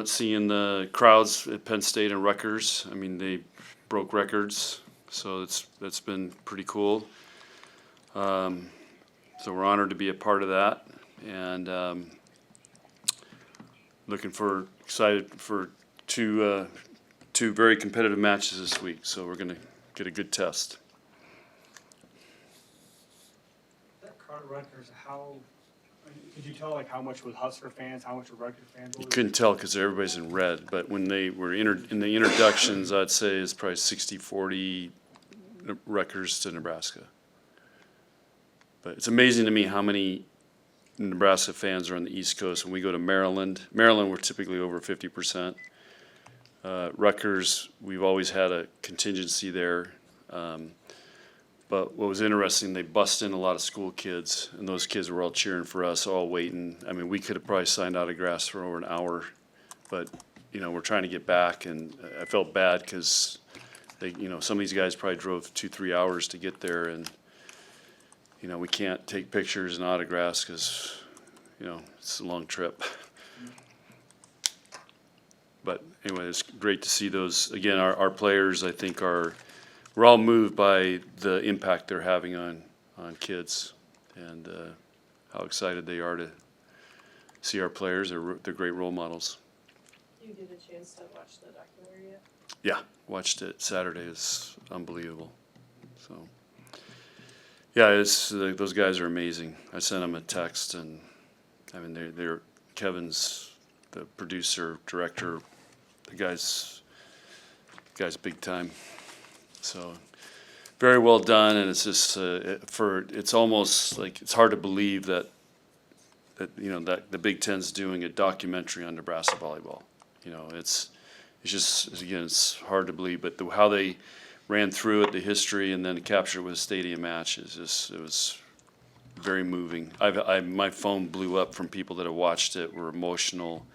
Seeing the crowds at Penn State and Rutgers, I mean, they broke records, so that's been pretty cool. So we're honored to be a part of that, and excited for two very competitive matches this week. So we're gonna get a good test. That crowd at Rutgers, could you tell like how much was Husker fans, how much were Rutgers fans? You couldn't tell because everybody's in red, but when they were in the introductions, I'd say it's probably 60-40 Rutgers to Nebraska. But it's amazing to me how many Nebraska fans are on the East Coast. When we go to Maryland, we're typically over 50%. Rutgers, we've always had a contingency there. But what was interesting, they bust in a lot of school kids, and those kids were all cheering for us, all waiting. I mean, we could have probably signed autographs for over an hour, but, we're trying to get back, and I felt bad because some of these guys probably drove 2-3 hours to get there, and, we can't take pictures and autographs because, it's a long trip. But anyway, it's great to see those. Again, our players, I think, we're all moved by the impact they're having on kids, and how excited they are to see our players. They're great role models. You get a chance to watch the documentary yet? Yeah, watched it Saturday. It's unbelievable. So, yeah, those guys are amazing. I sent them a text, and I mean, they're Kevin's the producer, director. The guy's big time. So very well done, and it's just it's almost like it's hard to believe that the Big Ten's doing a documentary on Nebraska volleyball. It's just, again, it's hard to believe, but how they ran through it, the history, and then capture it with a stadium match it was very moving. My phone blew up from people that have watched it, were emotional,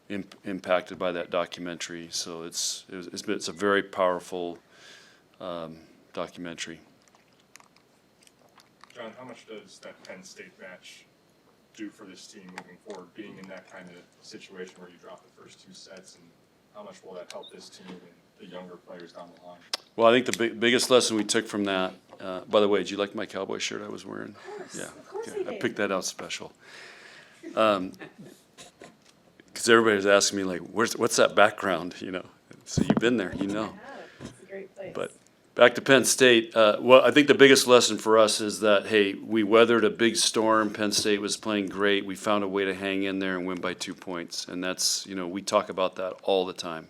impacted by that documentary. So it's a very powerful documentary. John, how much does that Penn State match do for this team moving forward, being in that kind of situation where you drop the first 2 sets, and how much will that help this team and the younger players down the line? Well, I think the biggest lesson we took from that, by the way, did you like my cowboy shirt I was wearing? Of course, Yeah, of course okay. I I did. picked that out special. Because everybody was asking me, like, what's that background, So you've been there, Yeah, it's a great place. But back to Penn State, well, I think the biggest lesson for us is that, hey, we weathered a big storm. Penn State was playing great. We found a way to hang in there and win by 2 points. And that's, we talk about that all the time.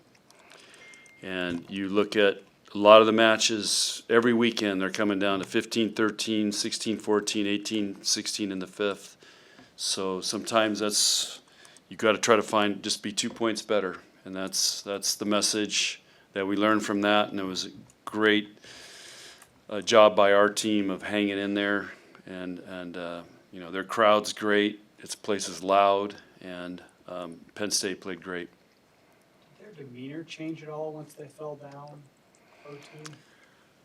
And you look at a lot of the matches every weekend, they're coming down to 15-13, 16-14, 18-16 in the fifth. So sometimes you got to try to just be 2 points better. And that's the message that we learned from that. And it was a great job by our team of hanging in there. And their crowd's great. Its place is loud. And Penn State played great. Did their demeanor change at all once they fell down? 0-2?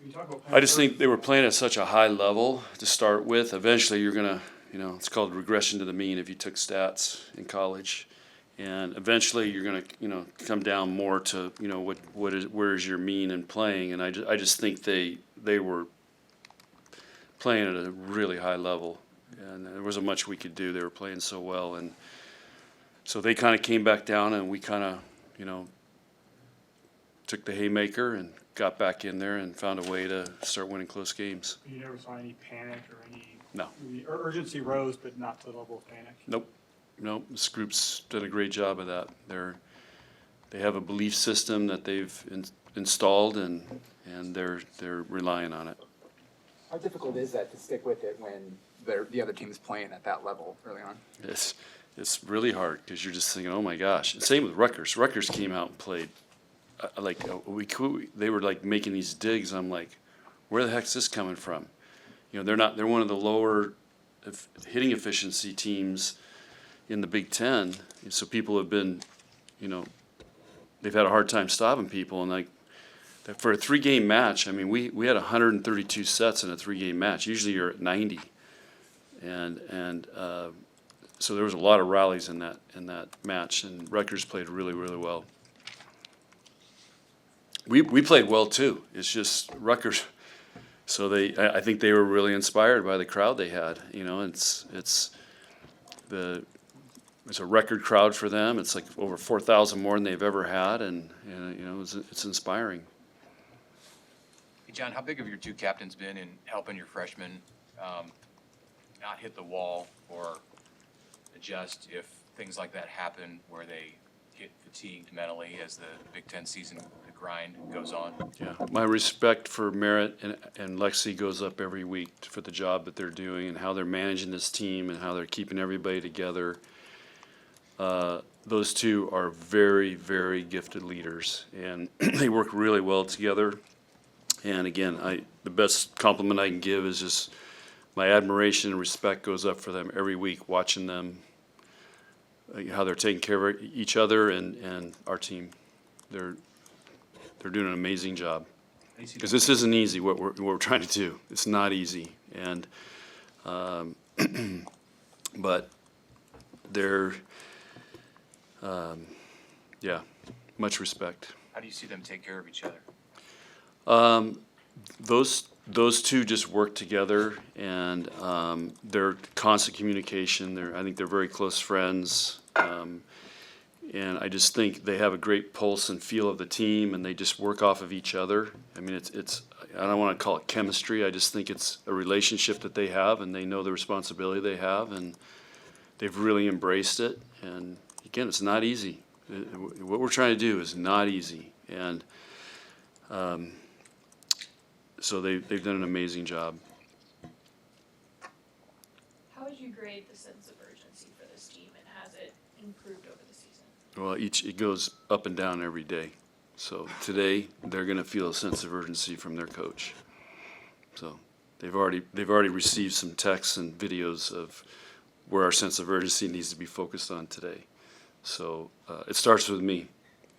You talk about I just think they were playing at such a high level to start with. Eventually you're going to, it's called regression to the mean if you took stats in college. And eventually you're going to, come down more to, where is your mean in playing. And I just think they were playing at a really high level. And there wasn't much we could do. They were playing so well. And so they kind of came back down, and we kind of, took the haymaker and got back in there and found a way to start winning close games. You never saw any panic or any? No. The urgency rose, but not to the level of panic. Nope. This group's done a great job of that. They have a belief system that they've installed, and they're relying on it. How difficult is that to stick with it when the other team is playing at that level early on? It's really hard because you're just thinking, oh my gosh. And same with Rutgers. Rutgers came out and played they were like making these digs. I'm like, where the heck's this coming from? They're one of the lower hitting efficiency teams in the Big Ten. So people have been, they've had a hard time stopping people. And for a 3-game match, I mean, we had 132 sets in a 3-game match. Usually you're at 90. And so there was a lot of rallies in that match, and Rutgers played really, really well. We played well too. It's just Rutgers. So I think they were really inspired by the crowd they had. You know, it's a record crowd for them. It's like over 4,000 more than they've ever had, and you know, it's inspiring. Hey, John, how big have your two captains been in helping your freshmen not hit the wall or adjust if things like that happen where they get fatigued mentally as the Big Ten season, the grind goes on? Yeah, my respect for Merritt and Lexi goes up every week for the job that they're doing and how they're managing this team and how they're keeping everybody together. Those two are very, very gifted leaders, and they work really well together. And again, the best compliment I can give is just my admiration and respect goes up for them every week, watching them, how they're taking care of each other and our team. They're doing an amazing job. Because this isn't easy, what we're trying to do. It's not easy. And but they're, yeah, much respect. How do you see them take care of each other? Those two just work together, and they're constant communication. I think they're very close friends, and I just think they have a great pulse and feel of the team, and they just work off of each other. I mean, it's I don't want to call it chemistry. I just think it's a relationship that they have, and they know the responsibility they have, and they've really embraced it. And again, it's not easy. What we're trying to do is not easy, and so they've done an amazing job. How would you grade the sense of urgency for this team, and has it improved over the season? Well, it goes up and down every day. So today they're going to feel a sense of urgency from their coach. So they've already received some texts and videos of where our sense of urgency needs to be focused on today. So it starts with me,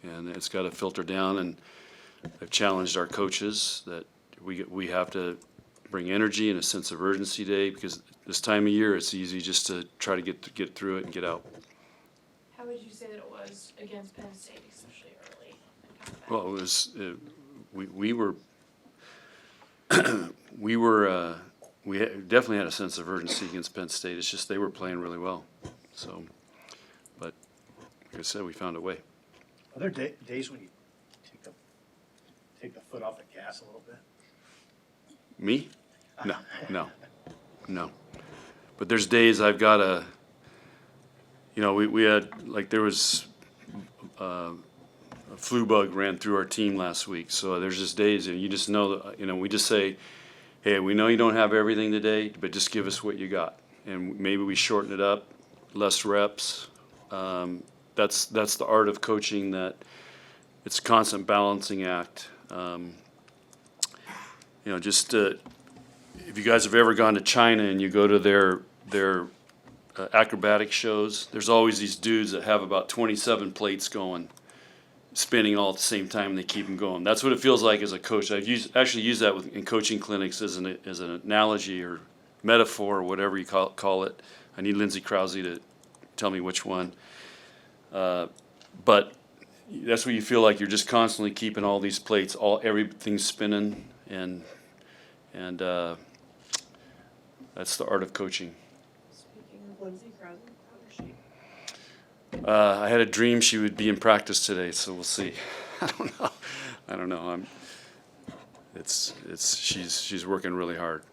and it's got to filter down. And I've challenged our coaches that we have to bring energy and a sense of urgency today, because this time of year it's easy just to try to get through it and get out. How would you say that it was against Penn State, especially early? And coming back? Well, it was we definitely had a sense of urgency against Penn State. It's just they were playing really well. So, but like I said, we found a way. Are there days when you take the foot off the gas a little bit? Me? No. But there's days I've got to, you know, we had, like, there was a flu bug ran through our team last week. So there's just days, and you just know that, you know, we just say, hey, we know you don't have everything today, but just give us what you got. And maybe we shorten it up, less reps. That's the art of coaching, that it's a constant balancing act. You know, just if you guys have ever gone to China and you go to their acrobatic shows, there's always these dudes that have about 27 plates going, spinning all at the same time, and they keep them going. That's what it feels like as a coach. I've actually used that in coaching clinics as an analogy or metaphor or whatever you call it. I need Lindsay Krause to tell me which one. But that's what you feel like. You're just constantly keeping all these plates, everything's spinning, and that's the art of coaching. Speaking of Lindsay Krause, how is she? I had a dream she would be in practice today, so we'll see. I don't know. She's working really hard.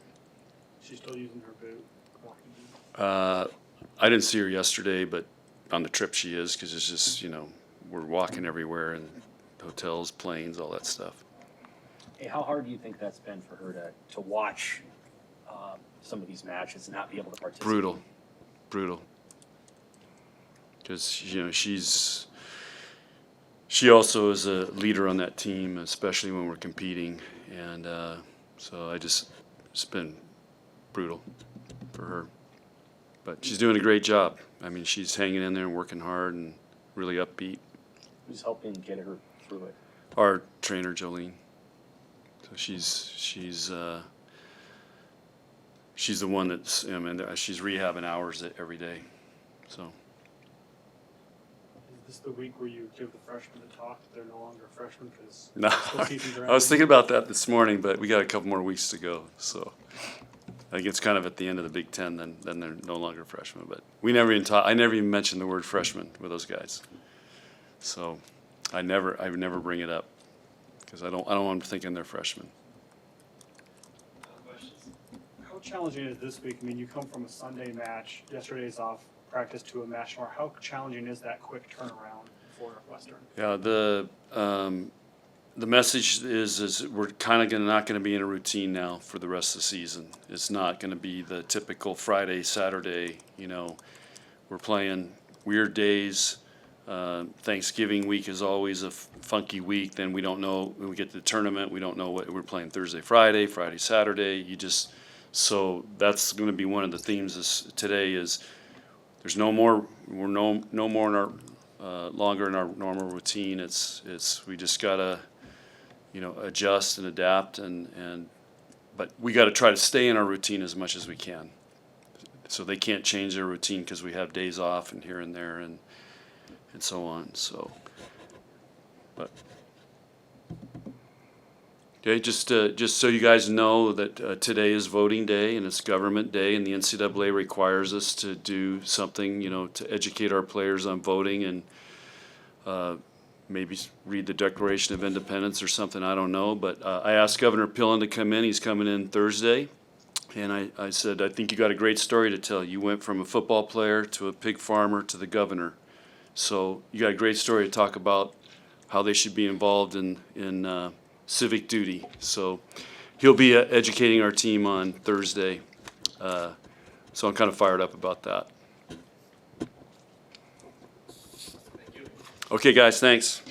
She's still using her boot, walking boot? I didn't see her yesterday, but on the trip she is, because it's just, you know, we're walking everywhere, and hotels, planes, all that stuff. Hey, how hard do you think that's been for her to watch some of these matches and not be able to participate? Brutal. Because, you know, she also is a leader on that team, especially when we're competing, and so it's been brutal for her. But she's doing a great job. I mean, she's hanging in there and working hard and really upbeat. Who's helping get her through it? Our trainer, Jolene. So she's the one that's, I mean, she's rehabbing hours every day. So, Is this the week where you give the freshmen the talk that they're no longer freshmen because no, season's I was thinking about that this morning, but we got a couple more weeks to go. So I think it's kind of at the end of the Big Ten, then they're no longer freshmen. But we never even I never even mentioned the word freshman with those guys. So I would never bring it up because I don't want them thinking they're freshmen. How challenging is this week? I mean, you come from a Sunday match, yesterday's off practice to a match tomorrow. How challenging is that quick turnaround for Northwestern? Yeah, the message is we're kind of not going to be in a routine now for the rest of the season. It's not going to be the typical Friday, Saturday. You know, we're playing weird days. Thanksgiving week is always a funky week. Then we don't know when we get to the tournament. We don't know what we're playing Thursday, Friday, Saturday. So that's going to be one of the themes today is there's no more. We're no more in our longer in our normal routine. It's we just gotta adjust and adapt but we got to try to stay in our routine as much as we can. So they can't change their routine because we have days off and here and there and so on. So, but okay, just so you guys know that today is voting day and it's government day, and the NCAA requires us to do something, to educate our players on voting and maybe read the Declaration of Independence or something. I don't know, but I asked Governor Pillen to come in. He's coming in Thursday, and I said, I think you got a great story to tell. You went from a football player to a pig farmer to the governor, so you got a great story to talk about how they should be involved in civic duty. So he'll be educating our team on Thursday. So I'm kind of fired up about that. Okay, guys, thanks.